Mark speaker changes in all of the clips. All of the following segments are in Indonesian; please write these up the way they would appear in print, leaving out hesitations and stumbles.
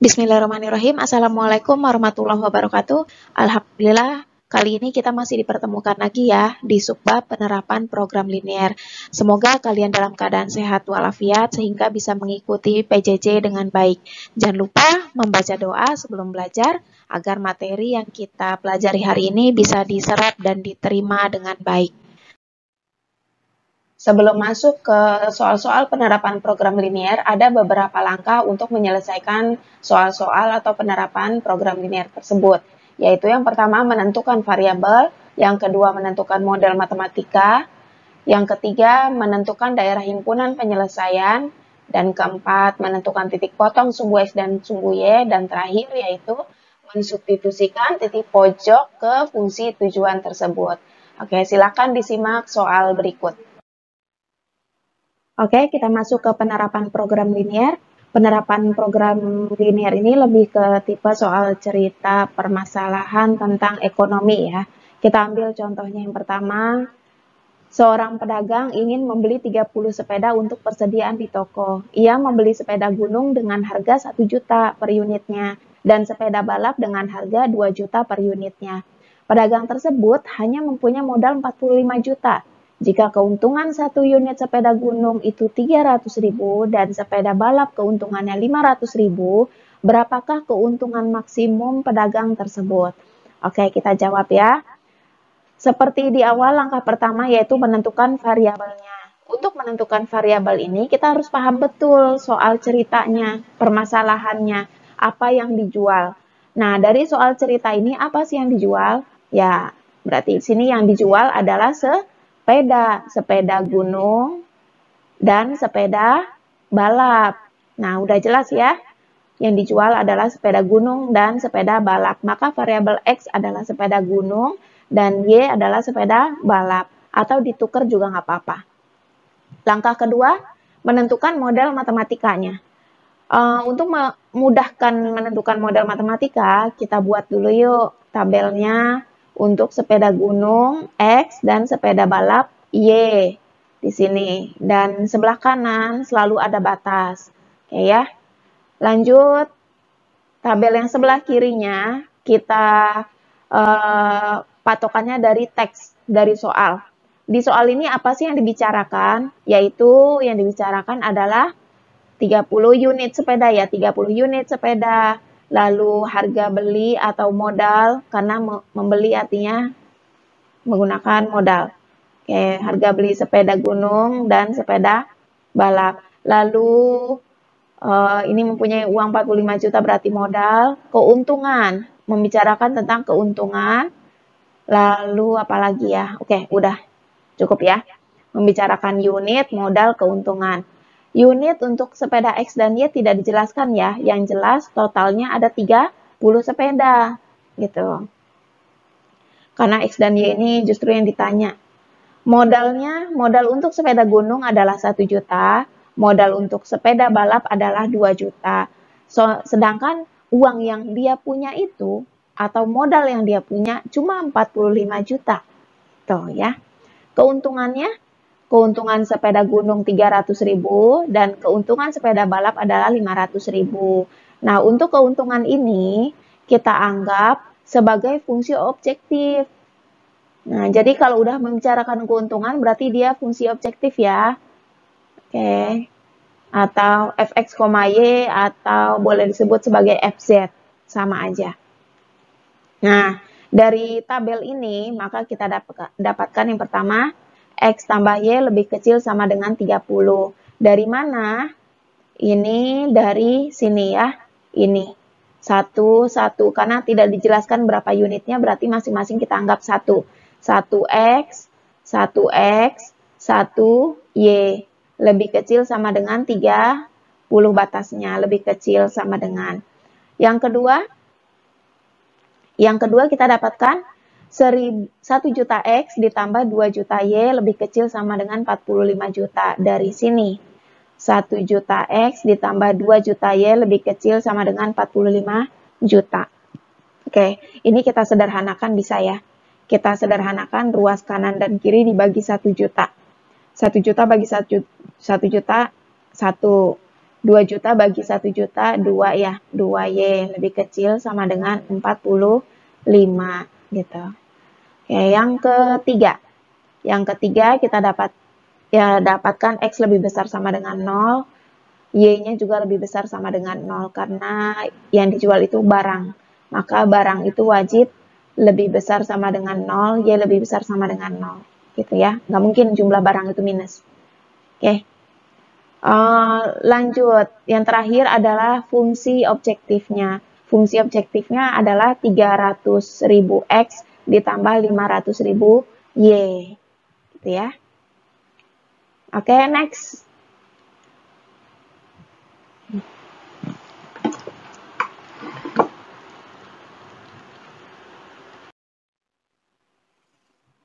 Speaker 1: Bismillahirrahmanirrahim. Assalamualaikum warahmatullahi wabarakatuh. Alhamdulillah, kali ini kita masih dipertemukan lagi ya di subbab penerapan program linear. Semoga kalian dalam keadaan sehat walafiat sehingga bisa mengikuti PJJ dengan baik. Jangan lupa membaca doa sebelum belajar agar materi yang kita pelajari hari ini bisa diserap dan diterima dengan baik. Sebelum masuk ke soal-soal penerapan program linear, ada beberapa langkah untuk menyelesaikan soal-soal atau penerapan program linear tersebut, yaitu yang pertama menentukan variabel, yang kedua menentukan model matematika, yang ketiga menentukan daerah himpunan penyelesaian, dan keempat menentukan titik potong sumbu X dan sumbu Y, dan terakhir yaitu mensubstitusikan titik pojok ke fungsi tujuan tersebut. Oke, silakan disimak soal berikut. Oke, kita masuk ke penerapan program linear. Penerapan program linear ini lebih ke tipe soal cerita permasalahan tentang ekonomi ya. Kita ambil contohnya yang pertama. Seorang pedagang ingin membeli 30 sepeda untuk persediaan di toko. Ia membeli sepeda gunung dengan harga 1 juta per unitnya dan sepeda balap dengan harga 2 juta per unitnya. Pedagang tersebut hanya mempunyai modal 45 juta. Jika keuntungan 1 unit sepeda gunung itu 300.000 dan sepeda balap keuntungannya 500.000, berapakah keuntungan maksimum pedagang tersebut? Oke, kita jawab ya. Seperti di awal, langkah pertama yaitu menentukan variabelnya. Untuk menentukan variabel ini, kita harus paham betul soal ceritanya, permasalahannya, apa yang dijual. Nah, dari soal cerita ini, apa sih yang dijual? Ya, berarti di sini yang dijual adalah sepeda gunung, dan sepeda balap. Nah, udah jelas ya. Yang dijual adalah sepeda gunung dan sepeda balap. Maka variabel X adalah sepeda gunung dan Y adalah sepeda balap. Atau ditukar juga nggak apa-apa. Langkah kedua, menentukan model matematikanya. Untuk memudahkan menentukan model matematika, kita buat dulu yuk tabelnya untuk sepeda gunung X dan sepeda balap Y di sini. Dan sebelah kanan selalu ada batas. Oke ya. Lanjut, tabel yang sebelah kirinya kita patokannya dari teks, dari soal. Di soal ini apa sih yang dibicarakan? Yaitu yang dibicarakan adalah 30 unit sepeda ya, 30 unit sepeda. Lalu harga beli atau modal, karena membeli artinya menggunakan modal. Oke, harga beli sepeda gunung dan sepeda balap. Lalu ini mempunyai uang 45 juta berarti modal. Keuntungan, membicarakan tentang keuntungan. Lalu apalagi ya? Oke, udah cukup ya. Membicarakan unit, modal, keuntungan. Unit untuk sepeda X dan Y tidak dijelaskan ya. Yang jelas totalnya ada 30 sepeda gitu. Karena X dan Y ini justru yang ditanya. Modalnya, modal untuk sepeda gunung adalah 1 juta. Modal untuk sepeda balap adalah 2 juta. Sedangkan uang yang dia punya itu, atau modal yang dia punya, cuma 45 juta. Tuh ya. Keuntungannya, keuntungan sepeda gunung 300.000 dan keuntungan sepeda balap adalah 500.000. Nah, untuk keuntungan ini kita anggap sebagai fungsi objektif. Nah, jadi kalau udah membicarakan keuntungan berarti dia fungsi objektif ya. Oke. Atau fx, y atau boleh disebut sebagai fz. Sama aja. Nah, dari tabel ini maka kita dapatkan yang pertama X tambah Y lebih kecil sama dengan 30. Dari mana? Ini dari sini ya. Ini. 1, 1. Karena tidak dijelaskan berapa unitnya berarti masing-masing kita anggap 1. 1X, 1X, 1Y. Lebih kecil sama dengan 30 batasnya. Lebih kecil sama dengan. Yang kedua kita dapatkan 1 juta X ditambah 2 juta Y lebih kecil sama dengan 45 juta. Dari sini 1 juta X ditambah 2 juta Y lebih kecil sama dengan 45 juta. Oke, ini kita sederhanakan bisa ya. Kita sederhanakan ruas kanan dan kiri dibagi 1 juta. 1 juta bagi 1 juta 1. 2 juta bagi 1 juta, 2 ya. 2Y lebih kecil sama dengan 45 gitu. Oke, yang ketiga. Yang ketiga kita dapatkan X lebih besar sama dengan 0, Y-nya juga lebih besar sama dengan 0 karena yang dijual itu barang. Maka barang itu wajib lebih besar sama dengan 0, Y lebih besar sama dengan 0. Gitu ya. Nggak mungkin jumlah barang itu minus. Oke. Lanjut. Yang terakhir adalah fungsi objektifnya. Fungsi objektifnya adalah 300.000 X ditambah 500.000 Y. Gitu ya. Oke, next.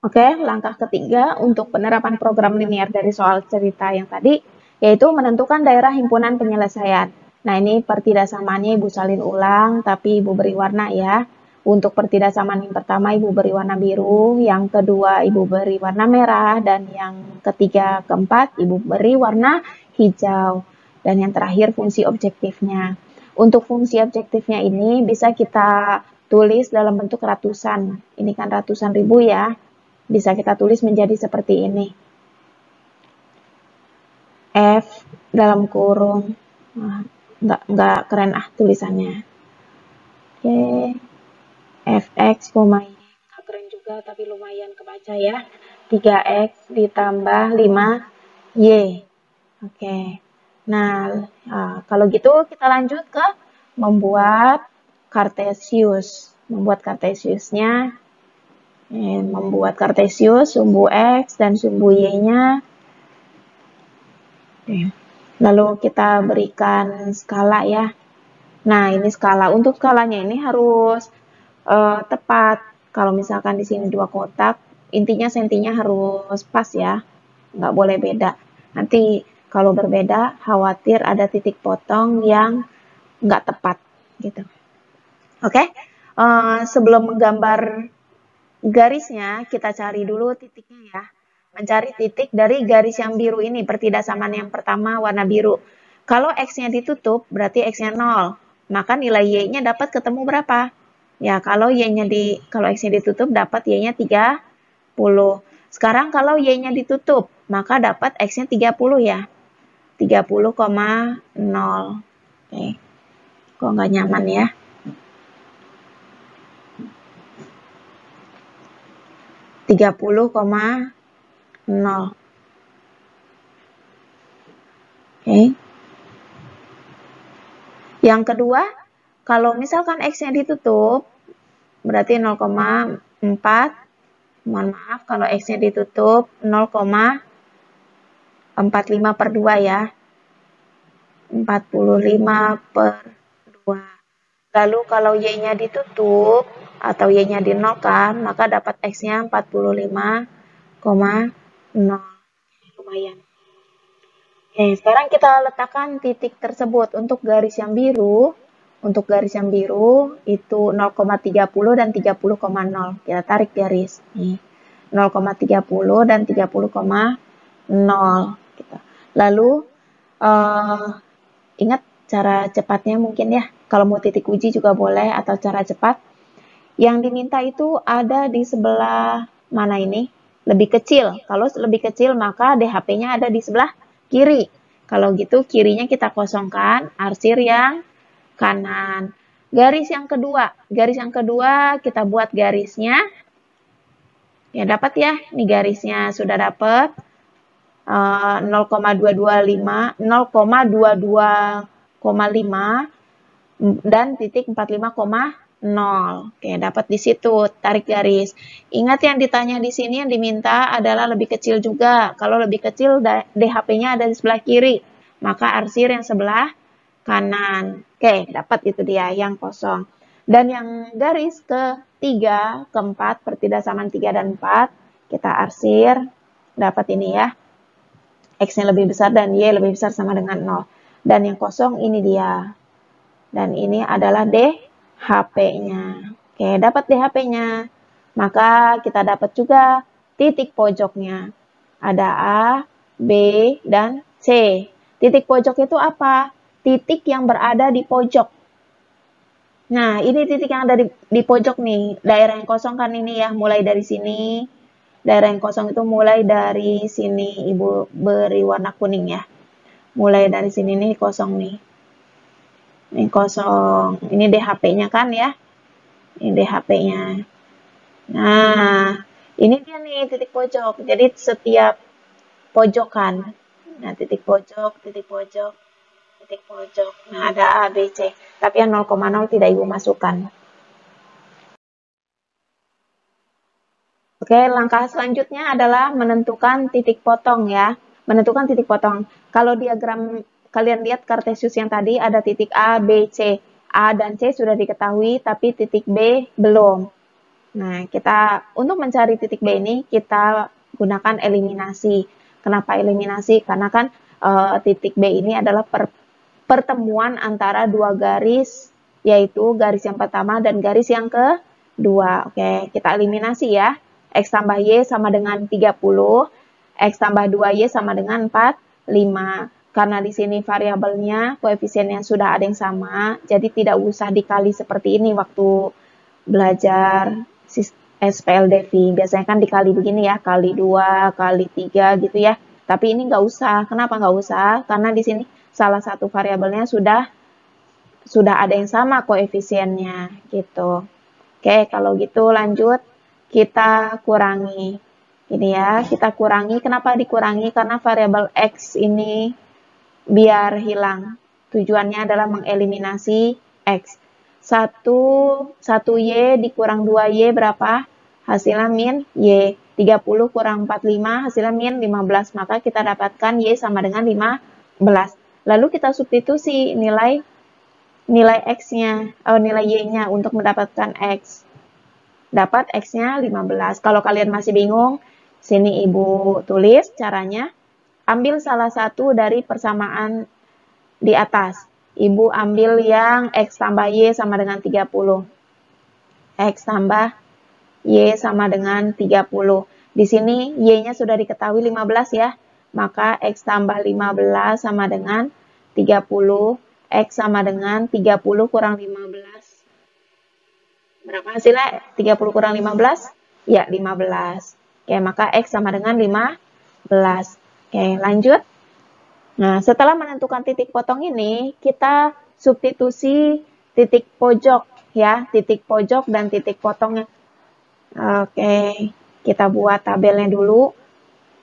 Speaker 1: Oke, langkah ketiga untuk penerapan program linear dari soal cerita yang tadi, yaitu menentukan daerah himpunan penyelesaian. Nah, ini pertidaksamaannya Ibu salin ulang, tapi Ibu beri warna ya. Untuk pertidaksamaan yang pertama, Ibu beri warna biru, yang kedua, Ibu beri warna merah, dan yang ketiga, keempat, Ibu beri warna hijau. Dan yang terakhir, fungsi objektifnya. Untuk fungsi objektifnya ini bisa kita tulis dalam bentuk ratusan. Ini kan ratusan ribu ya. Bisa kita tulis menjadi seperti ini. F dalam kurung. Nah, nggak keren tulisannya. Oke. Fx, Y. Nggak keren juga, tapi lumayan kebaca ya. 3X ditambah 5Y. Oke. Nah, kalau gitu kita lanjut ke membuat Cartesius. Membuat Cartesiusnya. Membuat Cartesius, sumbu X dan sumbu Y-nya. Lalu kita berikan skala ya. Nah, ini skala. Untuk skalanya ini harus tepat. Kalau misalkan di sini 2 kotak, intinya sentinya harus pas ya. Nggak boleh beda. Nanti kalau berbeda, khawatir ada titik potong yang nggak tepat. Gitu. Oke? Sebelum menggambar garisnya, kita cari dulu titiknya ya. Mencari titik dari garis yang biru ini, pertidaksamaan yang pertama warna biru. Kalau X-nya ditutup, berarti X-nya 0. Maka nilai Y-nya dapat ketemu berapa? Ya, kalau X-nya ditutup, dapat Y-nya 30. Sekarang kalau Y-nya ditutup, maka dapat X-nya 30 ya. 30,0. Oke. Kok nggak nyaman ya? 30,0. Oke. Yang kedua, kalau misalkan X-nya ditutup, berarti 0,4. Mohon maaf, kalau X-nya ditutup 0,45 per 2 ya. 45 per 2. Lalu kalau Y-nya ditutup, atau Y-nya dinolkan, maka dapat X-nya 45,0. Lumayan. Oke, sekarang kita letakkan titik tersebut untuk garis yang biru. Untuk garis yang biru itu 0,30 dan 30,0. Kita tarik garis. Nih, 0,30 dan 30,0. Gitu. Lalu, ingat cara cepatnya mungkin ya. Kalau mau titik uji juga boleh atau cara cepat. Yang diminta itu ada di sebelah mana ini? Lebih kecil. Kalau lebih kecil maka DHP-nya ada di sebelah kiri. Kalau gitu kirinya kita kosongkan, arsir yang kanan. Garis yang kedua kita buat garisnya. Ya dapat ya, ini garisnya sudah dapat. 0,225, 0,22,5 dan titik 45,0. Oke, dapat di situ, tarik garis. Ingat yang ditanya di sini yang diminta adalah lebih kecil juga. Kalau lebih kecil, DHP-nya ada di sebelah kiri. Maka arsir yang sebelah kanan. Oke, dapat itu dia yang kosong. Dan yang garis ketiga, keempat, pertidaksamaan 3 dan 4, kita arsir. Dapat ini ya. X-nya lebih besar dan Y lebih besar sama dengan 0. Dan yang kosong ini dia. Dan ini adalah DHP-nya. Oke, dapat DHP-nya. Maka kita dapat juga titik pojoknya. Ada A, B, dan C. Titik pojok itu apa? titik yang berada di pojok. Nah, ini titik yang ada di pojok nih, daerah yang kosong kan ini ya, mulai dari sini. Daerah yang kosong itu mulai dari sini, Ibu beri warna kuning ya. Mulai dari sini nih kosong nih. Ini kosong, ini DHP-nya kan ya. Ini DHP-nya. Nah, ini dia nih titik pojok. Jadi setiap pojokan. Nah, titik pojok, titik pojok, titik pojok. Nah, ada A, B, C. Tapi yang 0,0 tidak Ibu masukkan. Oke, langkah selanjutnya adalah menentukan titik potong ya. Menentukan titik potong. Kalau diagram kalian lihat Kartesius yang tadi ada titik A, B, C. A dan C sudah diketahui, tapi titik B belum. Nah, kita untuk mencari titik B ini kita gunakan eliminasi. Kenapa eliminasi? Karena kan titik B ini adalah pertemuan antara dua garis, yaitu garis yang pertama dan garis yang kedua. Oke, kita eliminasi ya. X tambah Y sama dengan 30, X tambah 2Y sama dengan 45. Karena di sini variabelnya, koefisiennya sudah ada yang sama, jadi tidak usah dikali seperti ini waktu belajar SPLDV. Biasanya kan dikali begini ya, kali 2, kali 3 gitu ya. Tapi ini nggak usah. Kenapa nggak usah? Karena di sini salah satu variabelnya sudah ada yang sama koefisiennya gitu. Oke, kalau gitu lanjut kita kurangi. Ini ya, kita kurangi. Kenapa dikurangi? Karena variabel X ini biar hilang. Tujuannya adalah mengeliminasi X. 1Y dikurang 2Y berapa? Hasilnya min Y. 30 kurang 45 hasilnya min 15. Maka kita dapatkan Y sama dengan 15. Lalu kita substitusi nilai X-nya, nilai Y-nya untuk mendapatkan X. Dapat X-nya 15. Kalau kalian masih bingung, sini Ibu tulis caranya. Ambil salah satu dari persamaan di atas. Ibu ambil yang X tambah Y sama dengan 30. X tambah Y sama dengan 30. Di sini Y-nya sudah diketahui 15 ya. Maka X tambah 15 sama dengan 30. X sama dengan 30 kurang 15. Berapa hasilnya? 30 kurang 15? Ya, 15. Oke, maka X sama dengan 15. Oke, lanjut. Nah, setelah menentukan titik potong ini, kita substitusi titik pojok ya, titik pojok dan titik potongnya. Oke, kita buat tabelnya dulu.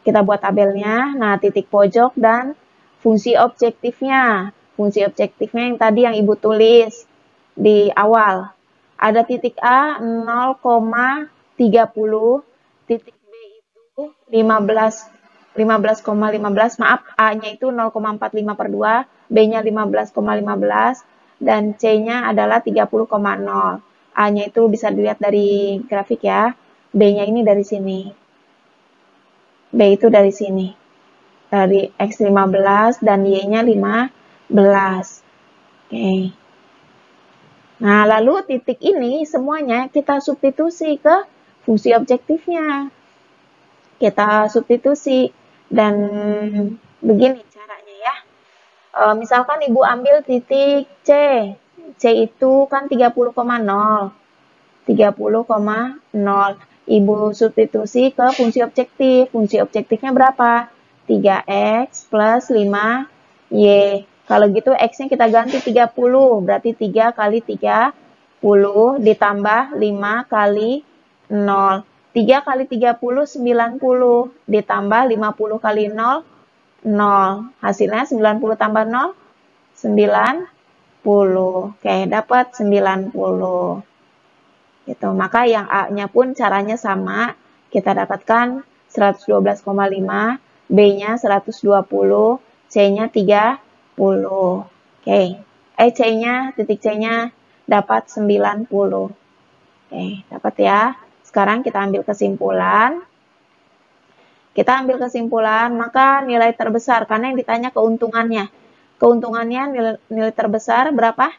Speaker 1: Kita buat tabelnya. Nah, titik pojok dan fungsi objektifnya. Fungsi objektifnya yang tadi yang Ibu tulis di awal. Ada titik A 0,30, titik B itu 15,15, maaf, A-nya itu 0,45 per 2, B-nya 15,15, dan C-nya adalah 30,0. A-nya itu bisa dilihat dari grafik ya, B-nya ini dari sini. B itu dari sini. Dari X15 dan Y-nya 15. Oke. Nah, lalu titik ini semuanya kita substitusi ke fungsi objektifnya. Kita substitusi dan begini caranya ya. Misalkan Ibu ambil titik C. C itu kan 30,0. 30,0. Ibu substitusi ke fungsi objektif. Fungsi objektifnya berapa? 3X plus 5Y. Kalau gitu X-nya kita ganti 30, berarti 3 kali 30 ditambah 5 kali 0. 3 kali 30, 90, ditambah 50 kali 0, 0. Hasilnya 90 tambah 0, 90. Oke, dapat 90. Gitu. Maka yang A-nya pun caranya sama. Kita dapatkan 112,5, B-nya 120, C-nya 30. Oke. C-nya, titik C-nya dapat 90. Oke, dapat ya. Sekarang kita ambil kesimpulan. Kita ambil kesimpulan, maka nilai terbesar, karena yang ditanya keuntungannya. Keuntungannya nilai terbesar berapa?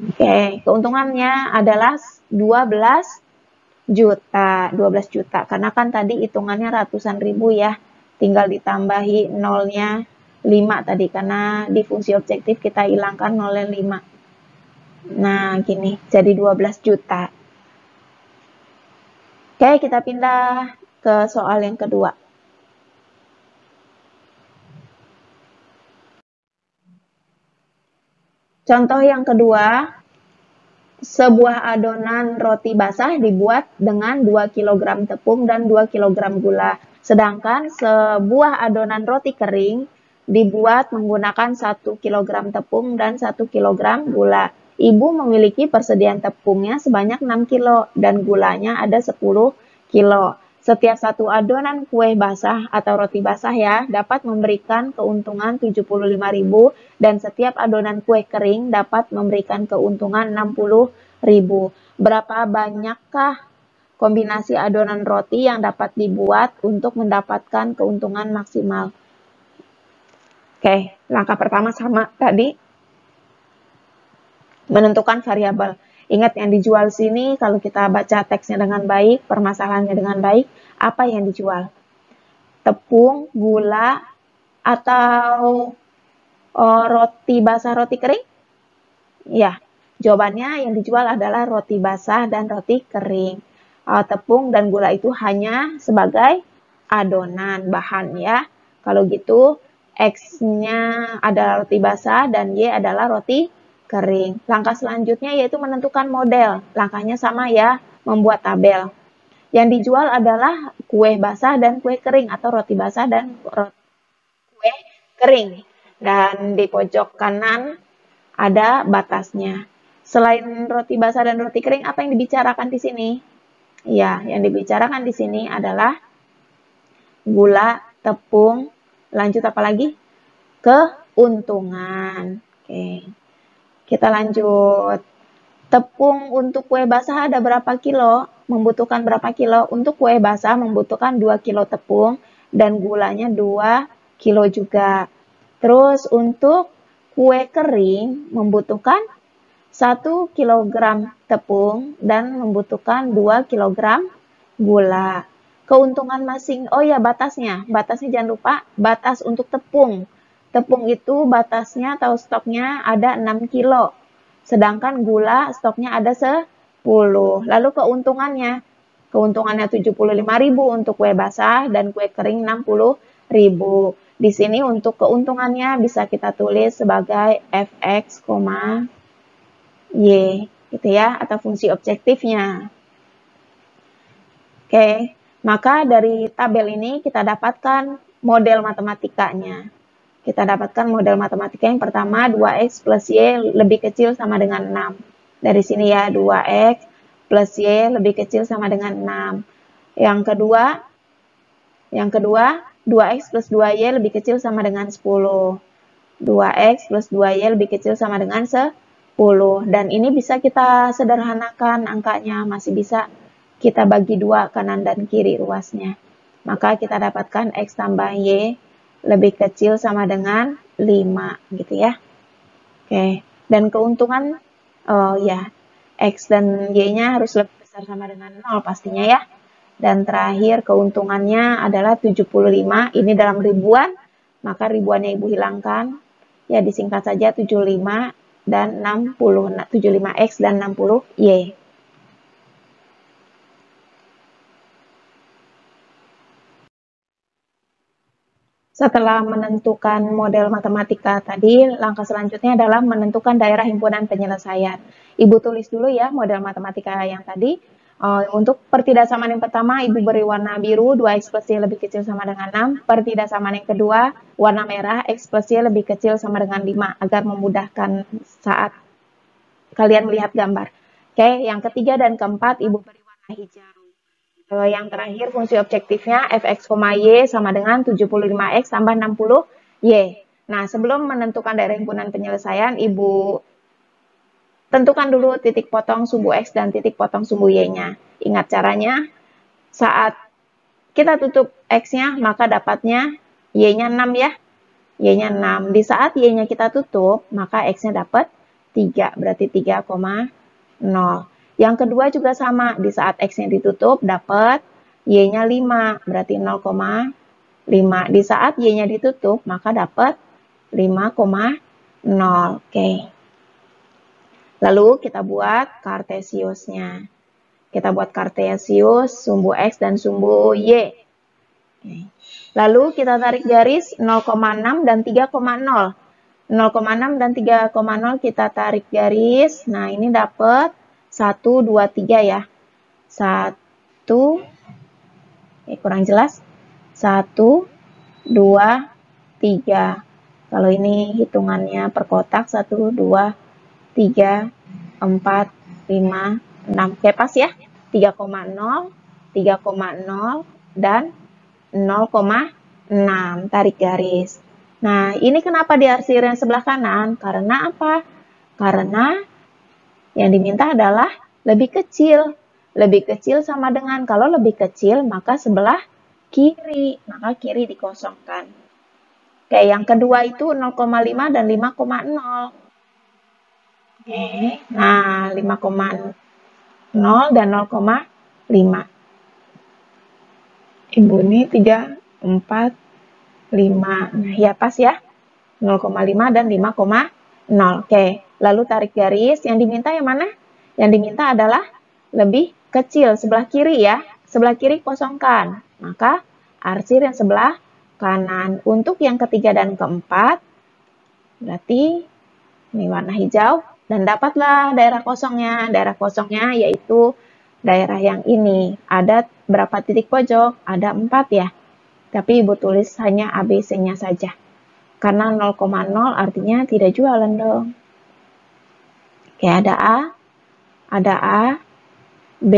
Speaker 1: Oke, keuntungannya adalah 12 juta. 12 juta, karena kan tadi hitungannya ratusan ribu ya. Tinggal ditambahi nolnya 5 tadi, karena di fungsi objektif kita hilangkan 0 dan 5. Nah, gini, jadi 12 juta. Oke, kita pindah ke soal yang kedua. Contoh yang kedua, sebuah adonan roti basah dibuat dengan 2 kg tepung dan 2 kg gula. Sedangkan sebuah adonan roti kering dibuat menggunakan 1 kg tepung dan 1 kg gula. Ibu memiliki persediaan tepungnya sebanyak 6 kg dan gulanya ada 10 kg. Setiap satu adonan kue basah atau roti basah ya dapat memberikan keuntungan 75.000 dan setiap adonan kue kering dapat memberikan keuntungan 60.000. Berapa banyakkah kombinasi adonan roti yang dapat dibuat untuk mendapatkan keuntungan maksimal? Oke, langkah pertama sama tadi, menentukan variabel. Ingat yang dijual sini, kalau kita baca teksnya dengan baik, permasalahannya dengan baik, apa yang dijual? Tepung, gula, atau roti basah, roti kering? Ya, jawabannya yang dijual adalah roti basah dan roti kering. Tepung dan gula itu hanya sebagai adonan, bahan ya. Kalau gitu, X-nya adalah roti basah dan Y adalah roti kering. Langkah selanjutnya yaitu menentukan model. Langkahnya sama ya, membuat tabel. Yang dijual adalah kue basah dan kue kering atau roti basah dan kue kering. Dan di pojok kanan ada batasnya. Selain roti basah dan roti kering, apa yang dibicarakan di sini? Ya, yang dibicarakan di sini adalah gula, tepung, lanjut apa lagi? Keuntungan. Oke. Kita lanjut. Tepung untuk kue basah ada berapa kilo? Membutuhkan berapa kilo? Untuk kue basah membutuhkan 2 kilo tepung dan gulanya 2 kilo juga. Terus untuk kue kering membutuhkan 1 kg tepung dan membutuhkan 2 kg gula. Keuntungan masing, oh ya batasnya jangan lupa batas untuk tepung. Tepung itu batasnya atau stoknya ada 6 kilo. Sedangkan gula stoknya ada 10. Lalu keuntungannya 75.000 untuk kue basah dan kue kering 60.000. Di sini untuk keuntungannya bisa kita tulis sebagai fx, y gitu ya, atau fungsi objektifnya. Oke, maka dari tabel ini kita dapatkan model matematikanya. Kita dapatkan model matematika yang pertama, 2x plus y lebih kecil sama dengan 6. Dari sini ya, 2x plus y lebih kecil sama dengan 6. Yang kedua, 2x plus 2y lebih kecil sama dengan 10. 2x plus 2y lebih kecil sama dengan 10. Dan ini bisa kita sederhanakan angkanya, masih bisa kita bagi 2 kanan dan kiri ruasnya. Maka kita dapatkan x tambah y lebih kecil sama dengan 5 gitu ya. Oke, dan keuntungan ya x dan y-nya harus lebih besar sama dengan 0 pastinya ya. Dan terakhir keuntungannya adalah 75, ini dalam ribuan, maka ribuannya Ibu hilangkan. Ya disingkat saja 75 dan 60, 75x dan 60y. Setelah menentukan model matematika tadi, langkah selanjutnya adalah menentukan daerah himpunan penyelesaian. Ibu tulis dulu ya model matematika yang tadi. Untuk pertidaksamaan yang pertama, Ibu beri warna biru, 2x plus y lebih kecil sama dengan 6. Pertidaksamaan yang kedua, warna merah, x plus y lebih kecil sama dengan 5, agar memudahkan saat kalian melihat gambar. Oke, yang ketiga dan keempat, Ibu beri warna hijau. Yang terakhir fungsi objektifnya fx, y sama dengan 75x tambah 60y. Nah, sebelum menentukan daerah himpunan penyelesaian, Ibu tentukan dulu titik potong sumbu x dan titik potong sumbu y-nya. Ingat caranya, saat kita tutup x-nya, maka dapatnya y-nya 6 ya. Y-nya 6. Di saat y-nya kita tutup, maka x-nya dapat 3, berarti 3,0. Yang kedua juga sama, di saat x-nya ditutup dapat y-nya 5, berarti 0,5. Di saat y-nya ditutup, maka dapat 5,0. Oke. Lalu kita buat kartesiusnya. Kita buat kartesius sumbu X dan sumbu Y. Oke. Lalu kita tarik garis 0,6 dan 3,0. 0,6 dan 3,0 kita tarik garis. Nah, ini dapat 1, 2, 3 ya. 1, kurang jelas. 1, 2, 3. Kalau ini hitungannya per kotak, 1, 2, 3, 4, 5, 6. Oke, pas ya. 3,0, 3,0, dan 0,6. Tarik garis. Nah, ini kenapa diarsir yang sebelah kanan? Karena apa? Karena yang diminta adalah lebih kecil. Lebih kecil sama dengan, kalau lebih kecil, maka sebelah kiri. Maka kiri dikosongkan. Oke, yang kedua itu 0,5 dan 5,0. Oke, nah 5,0 dan 0,5. Ibu ini 3, 4, 5. Nah, ya pas ya. 0,5 dan 5,0. Oke, lalu tarik garis. Yang diminta yang mana? Yang diminta adalah lebih kecil, sebelah kiri ya. Sebelah kiri kosongkan. Maka arsir yang sebelah kanan. Untuk yang ketiga dan keempat, berarti ini warna hijau. Dan dapatlah daerah kosongnya. Daerah kosongnya yaitu daerah yang ini. Ada berapa titik pojok? Ada 4 ya. Tapi Ibu tulis hanya ABC-nya saja. Karena 0,0 artinya tidak jualan dong. Oke, ada A, B,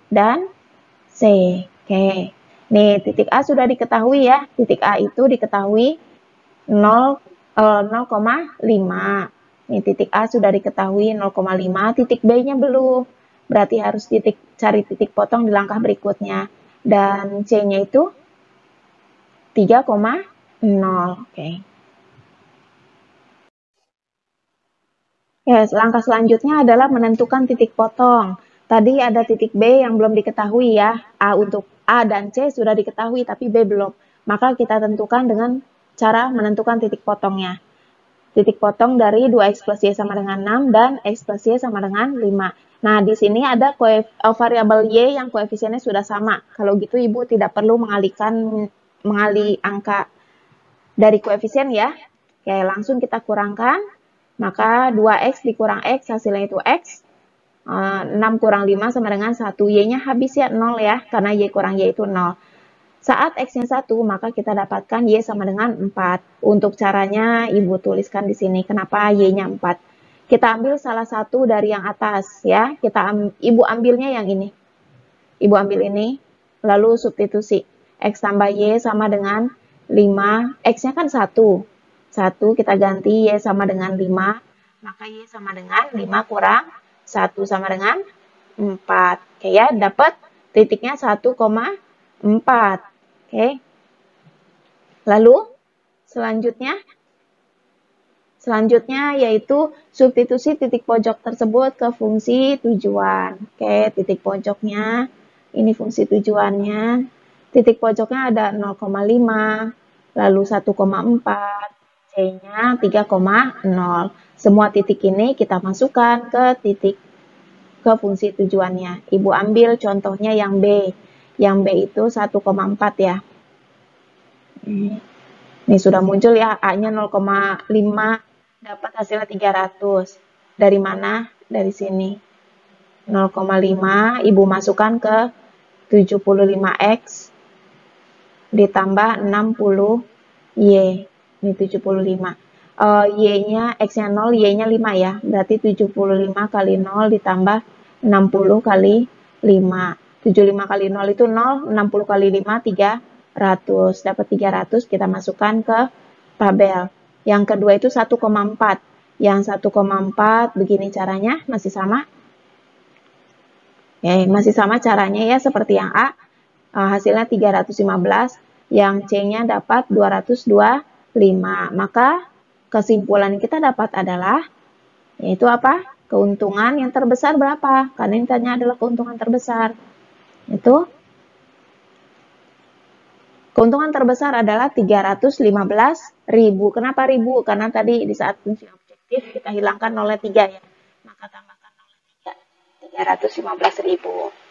Speaker 1: dan C. Oke, nih titik A sudah diketahui ya. Titik A itu diketahui 0,5. Nih titik A sudah diketahui 0,5. Titik B-nya belum. Berarti harus cari titik potong di langkah berikutnya. Dan C-nya itu 3,0. Oke. Yes, langkah selanjutnya adalah menentukan titik potong. Tadi ada titik B yang belum diketahui ya. Untuk A dan C sudah diketahui, tapi B belum. Maka kita tentukan dengan cara menentukan titik potongnya. Titik potong dari 2X plus Y sama dengan 6 dan X plus Y sama dengan 5. Nah, di sini ada variabel Y yang koefisiennya sudah sama. Kalau gitu Ibu tidak perlu mengalih angka dari koefisien ya. Oke, langsung kita kurangkan. Maka 2X dikurang X, hasilnya itu X. 6 kurang 5 sama dengan 1. Y-nya habis ya, 0 ya. Karena Y kurang Y itu 0. Saat X-nya 1, maka kita dapatkan Y sama dengan 4. Untuk caranya, Ibu tuliskan di sini. Kenapa Y-nya 4? Kita ambil salah satu dari yang atas ya. Ibu ambilnya yang ini. Ibu ambil ini, lalu substitusi. X tambah Y sama dengan 5. X-nya kan 1. 1 kita ganti Y sama dengan 5. Maka Y sama dengan 5 kurang 1 sama dengan 4. Oke ya, dapat titiknya 1,4. Oke. Lalu selanjutnya yaitu substitusi titik pojok tersebut ke fungsi tujuan. Oke, titik pojoknya ini fungsi tujuannya. Titik pojoknya ada 0,5, lalu 1,4, C-nya 3,0. Semua titik ini kita masukkan ke fungsi tujuannya. Ibu ambil contohnya yang B. Yang B itu 1,4 ya. Ini sudah muncul ya, A-nya 0,5, dapat hasilnya 300. Dari mana? Dari sini. 0,5, Ibu masukkan ke 75X, ditambah 60Y. Ini 75. Y-nya, X-nya 0, Y-nya 5 ya. Berarti 75 kali 0 ditambah 60 kali 5. 75 kali 0 itu 0, 60 kali 5, 300. Dapat 300, kita masukkan ke tabel. Yang kedua itu 1,4. Yang 1,4 begini caranya, masih sama? Oke, masih sama caranya ya, seperti yang A. Hasilnya 315, yang C-nya dapat 225. Maka kesimpulan kita dapat adalah, yaitu apa? Keuntungan yang terbesar berapa? Karena ini tanya adalah keuntungan terbesar. Itu Keuntungan terbesar adalah 315.000. Kenapa ribu? Karena tadi di saat fungsi objektif kita hilangkan nolnya 3 ya. Maka tambahkan nolnya 3. 315.000.